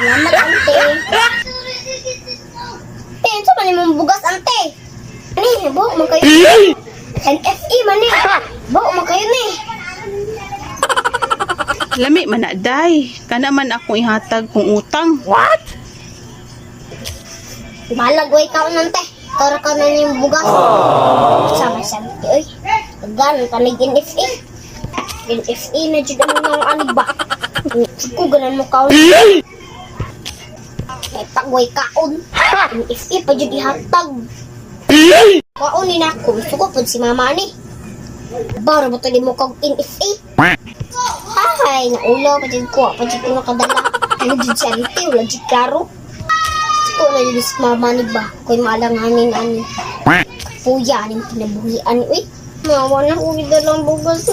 Salamat, ante. Ito man yung bugas, ante. Ani, buhok mo kayo. NFE man eh. Buhok mo kayo ni. Lami man na, day. Kana man akong ihatag kung utang. What? Malagway ka nante. Tara ka na yung bugas. Sama sa ante, oy. Ganon ka na NFE. NFE na dyan mo ng anig ba? Ko ganan mo kaon. May pagway kaon. NFE pa dyan ihatag. Kaon ni na ako. Gusto ko po si mama ni. Bara mo tali mo kag NFE. Ay, naulo pa dyan ko. Pa dyan ko nakadala. Ano dyan si ante? Wala dyan klaro. Gusto ko na dyan si mama ni ba? Ko'y maalanganin ani. Puya aning pinabuhian. Uy, mawa na ko dalang bugas.